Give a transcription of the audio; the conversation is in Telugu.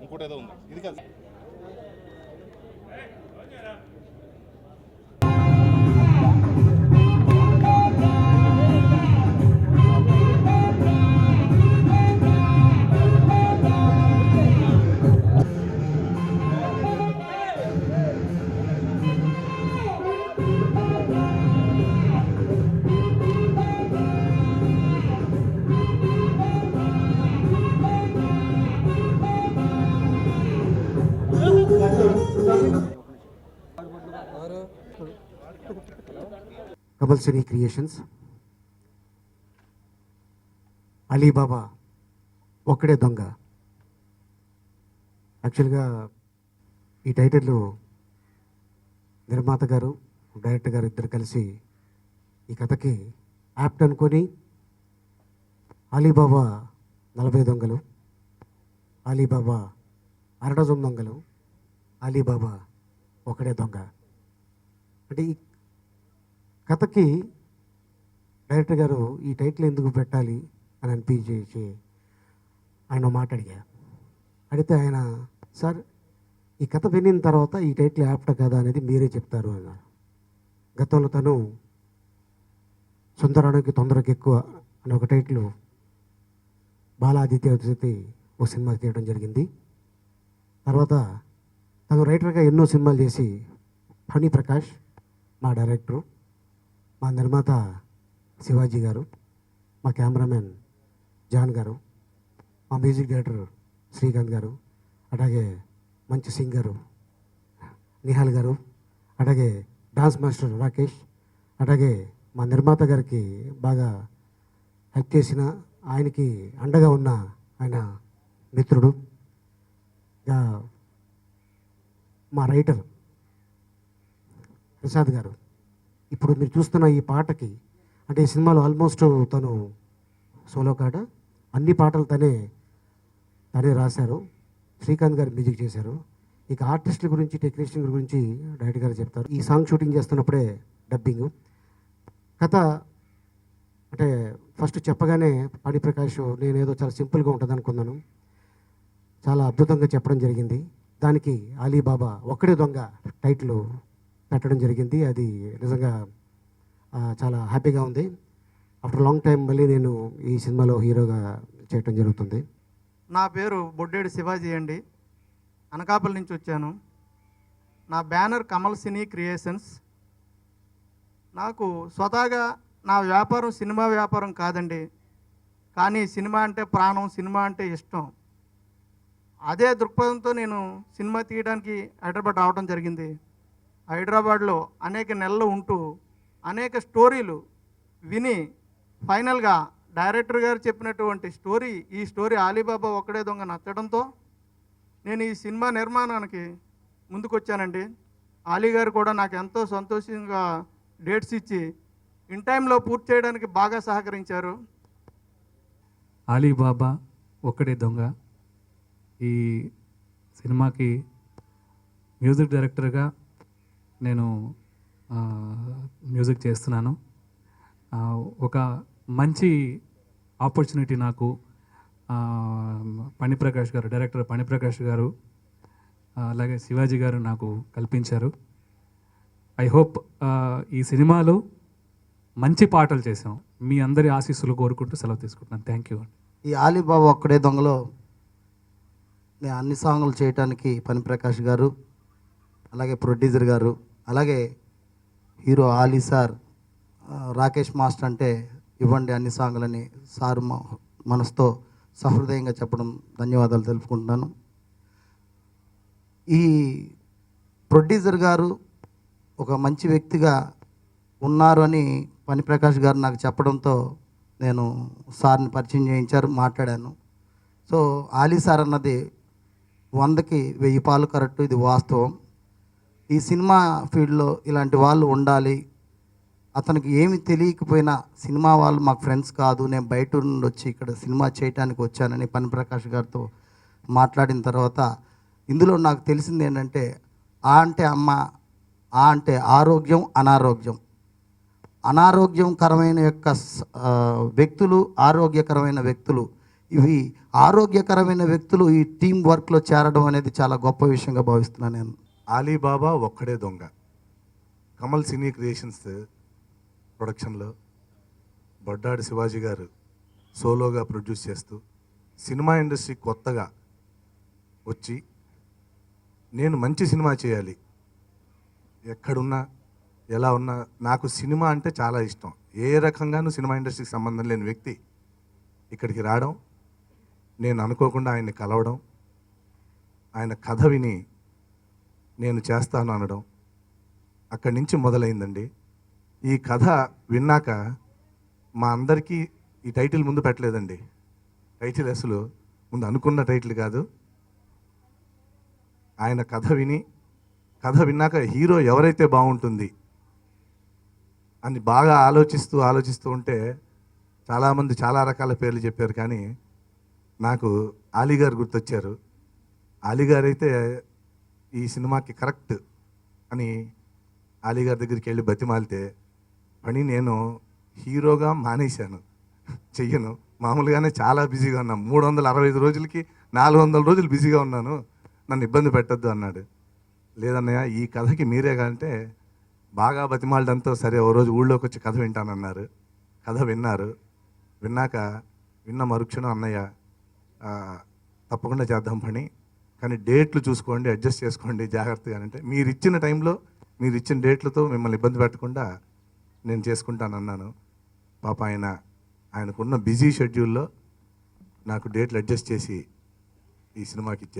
ఇంకోటేదో ఉంది ఇది కాదు. కమల్ సినీ క్రియేషన్స్ అలీబాబా ఒక్కడే దొంగ. యాక్చువల్గా ఈ టైటిల్ నిర్మాత గారు డైరెక్టర్ గారు ఇద్దరు కలిసి ఈ కథకి యాప్ట్ అనుకొని అలీబాబా 40 దొంగలు, అలీబాబా అరడజన్ దొంగలు, అలీబాబా ఒకడే దొంగ అంటే ఈ కథకి డైరెక్టర్ గారు ఈ టైటిల్ ఎందుకు పెట్టాలి అని అనిపించేసి ఆయన మాట అడిగా. అడిగితే ఆయన, సార్ ఈ కథ వినిన తర్వాత ఈ టైటిల్ యాప్ట్ కదా అనేది మీరే చెప్తారు అన్నారు. గతంలో తను సుందరానికి తొందరకి ఎక్కువ అని ఒక టైటిల్ బాలాదిత్య ఓ సినిమా తీయడం జరిగింది. తర్వాత తను రైటర్గా ఎన్నో సినిమాలు చేసి ఫణి ప్రకాష్ మా డైరెక్టరు, మా నిర్మాత శివాజీ గారు, మా కెమెరామెన్ జాన్ గారు, మా మ్యూజిక్ డైరెక్టర్ శ్రీకాంత్ గారు, అలాగే మంచి సింగరు నిహాల్ గారు, అలాగే డాన్స్ మాస్టర్ రాకేష్, అలాగే మా నిర్మాత గారికి బాగా హెల్ప్ చేసిన ఆయనకి అండగా ఉన్న ఆయన మిత్రుడు, మా రైటర్ ప్రసాద్ గారు. ఇప్పుడు మీరు చూస్తున్న ఈ పాటకి అంటే ఈ సినిమాలో ఆల్మోస్ట్ తను సోలో కాడ అన్ని పాటలు తనే రాశారు. శ్రీకాంత్ గారు మ్యూజిక్ చేశారు. ఇక ఆర్టిస్టుల గురించి టెక్నీషియన్ గురించి డైరెక్టర్ గారు చెప్తారు. ఈ సాంగ్ షూటింగ్ చేస్తున్నప్పుడే డబ్బింగ్ కథ అంటే ఫస్ట్ చెప్పగానే పాడి ప్రకాష్ నేనేదో చాలా సింపుల్గా ఉంటుంది అనుకున్నాను, చాలా అద్భుతంగా చెప్పడం జరిగింది. దానికి అలీబాబా ఒక్కడే దొంగ టైటిల్ పెట్టడం జరిగింది. అది నిజంగా చాలా హ్యాపీగా ఉంది. ఆఫ్టర్ లాంగ్ టైం మళ్ళీ నేను ఈ సినిమాలో హీరోగా చేయటం జరుగుతుంది. నా పేరు బొడ్డేడు శివాజీ అండి. అనకాపల్లి నుంచి వచ్చాను. నా బ్యానర్ కమల్ సినీ క్రియేషన్స్. నాకు స్వతహాగా నా వ్యాపారం సినిమా వ్యాపారం కాదండి, కానీ సినిమా అంటే ప్రాణం, సినిమా అంటే ఇష్టం. అదే దృక్పథంతో నేను సినిమా తీయడానికి హైదరాబాద్ రావడం జరిగింది. హైదరాబాద్లో అనేక నెలలు ఉంటూ అనేక స్టోరీలు విని ఫైనల్గా డైరెక్టర్ గారు చెప్పినటువంటి ఈ స్టోరీ అలీబాబా ఒక్కడే దొంగ నచ్చడంతో నేను ఈ సినిమా నిర్మాణానికి ముందుకొచ్చానండి. అలీ గారు కూడా నాకు ఎంతో సంతోషంగా డేట్స్ ఇచ్చి ఇన్ టైంలో పూర్తి చేయడానికి బాగా సహకరించారు. అలీబాబా ఒక్కడే దొంగ ఈ సినిమాకి మ్యూజిక్ డైరెక్టర్గా నేను మ్యూజిక్ చేస్తున్నాను. ఒక మంచి ఆపర్చునిటీ నాకు పణిప్రకాష్ గారు, డైరెక్టర్ పణిప్రకాష్ గారు, అలాగే శివాజీ గారు నాకు కల్పించారు. ఐ హోప్ ఈ సినిమాలో మంచి పాటలు చేసాం. మీ అందరి ఆశీస్సులు కోరుకుంటూ సెలవు తీసుకుంటున్నాను. Thank you. ఈ ఆలీబాబా ఒక్కడే దొంగలో నేను అన్ని సాంగులు చేయడానికి పనిప్రకాష్ గారు, అలాగే ప్రొడ్యూసర్ గారు, అలాగే hero Ali sir, Rakesh master అంటే ఇవ్వండి అన్ని సాంగులని సార్ మనసుతో సహృదయంగా చెప్పడం ధన్యవాదాలు తెలుపుకుంటున్నాను. ఈ ప్రొడ్యూసర్ గారు ఒక మంచి వ్యక్తిగా ఉన్నారు అని పనిప్రకాష్ గారు నాకు చెప్పడంతో నేను సార్ని పరిచయం చేయించారు, మాట్లాడాను. సో ఆలీ సార్ అన్నది 100కి 1000 పాలు కరెక్ట్, ఇది వాస్తవం. ఈ సినిమా ఫీల్డ్లో ఇలాంటి వాళ్ళు ఉండాలి. అతనికి ఏమి తెలియకపోయినా సినిమా వాళ్ళు మాకు ఫ్రెండ్స్ కాదు, నేను బయట నుండి వచ్చి ఇక్కడ సినిమా చేయడానికి వచ్చానని పనిప్రకాష్ గారితో మాట్లాడిన తర్వాత ఇందులో నాకు తెలిసింది ఏంటంటే ఆ అంటే అమ్మ, ఆ అంటే ఆరోగ్యం, అనారోగ్యం. అనారోగ్యకరమైన యొక్క వ్యక్తులు, ఆరోగ్యకరమైన వ్యక్తులు, ఇవి ఆరోగ్యకరమైన వ్యక్తులు ఈ టీం వర్క్లో చేరడం అనేది చాలా గొప్ప విషయంగా భావిస్తున్నాను నేను. ఆలీబాబా ఒక్కడే దొంగ కమల్ సినీ క్రియేషన్స్ ప్రొడక్షన్లో బొడ్డాడి శివాజీ గారు సోలోగా ప్రొడ్యూస్ చేస్తూ సినిమా ఇండస్ట్రీ కొత్తగా వచ్చి నేను మంచి సినిమా చేయాలి, ఎక్కడున్నా ఎలా ఉన్నా నాకు సినిమా అంటే చాలా ఇష్టం, ఏ రకంగానూ సినిమా ఇండస్ట్రీకి సంబంధం లేని వ్యక్తి ఇక్కడికి రావడం, నేను అనుకోకుండా ఆయన్ని కలవడం, ఆయన కథ విని నేను చేస్తాను అనడం, అక్కడి నుంచి మొదలైందండి. ఈ కథ విన్నాక మా అందరికీ ఈ టైటిల్ ముందు పెట్టలేదండి. టైటిల్ అసలు ముందు అనుకున్న టైటిల్ కాదు. ఆయన కథ విన్నాక హీరో ఎవరైతే బాగుంటుంది అని బాగా ఆలోచిస్తూ ఉంటే చాలామంది చాలా రకాల పేర్లు చెప్పారు, కానీ నాకు ఆలీ గారు గుర్తొచ్చారు. ఆలీ గారు అయితే ఈ సినిమాకి కరెక్ట్ అని ఆలీ గారి దగ్గరికి వెళ్ళి బతిమాలితే పని నేను హీరోగా మానేశాను, చెయ్యను, మామూలుగానే చాలా బిజీగా ఉన్నాను, 365 రోజులకి 400 రోజులు బిజీగా ఉన్నాను, నన్ను ఇబ్బంది పెట్టద్దు అన్నాడు. లేదన్నయ్య ఈ కథకి మీరే కంటే బాగా బతిమాలడంతో సరే ఓ రోజు ఊళ్ళోకి వచ్చి కథ వింటానన్నారు. కథ విన్న మరుక్షణం అన్నయ్య తప్పకుండా చేద్దాం పని, కానీ డేట్లు చూసుకోండి, అడ్జస్ట్ చేసుకోండి జాగ్రత్తగా అంటే మీరు ఇచ్చిన టైంలో మీరు ఇచ్చిన డేట్లతో మిమ్మల్ని ఇబ్బంది పెట్టకుండా నేను చేసుకుంటానన్నాను. పాప ఆయనకున్న బిజీ షెడ్యూల్లో నాకు డేట్లు అడ్జస్ట్ చేసి ఈ సినిమాకి ఇచ్చారు.